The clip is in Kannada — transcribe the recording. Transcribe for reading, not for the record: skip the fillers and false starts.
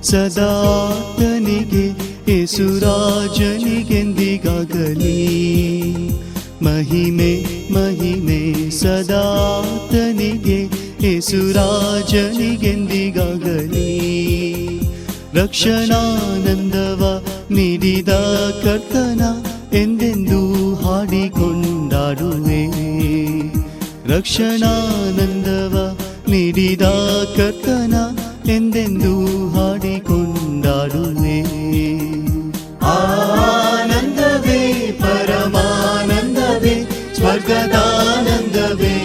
ಸದಾತನಿಗೆ ಯೇಸುರಾಜನಿಗೆಂದಿಗಾಗಲಿ ಮಹಿಮೆ ಮಹಿಮೆ ಸದಾತನಿಗೆ ಯೇಸುರಾಜನಿಗೆಂದಿಗಾಗಲಿ ರಕ್ಷಣಾನಂದವ ನೀಡಿದ ಕರ್ತನ ಎಂದೆಂದೂ ಹಾಡಿಕೊಂಡಾಡುವೆ ರಕ್ಷಣಾನಂದವ ನೀಡಿದ ಕರ್ತನ ಎಂದೆಂದೂ ಹಾಡಿಕೊಂಡಾಡುವೆ ಆನಂದವೇ ಪರಮಾನಂದವೇ ಸ್ವರ್ಗದಾನಂದವೇ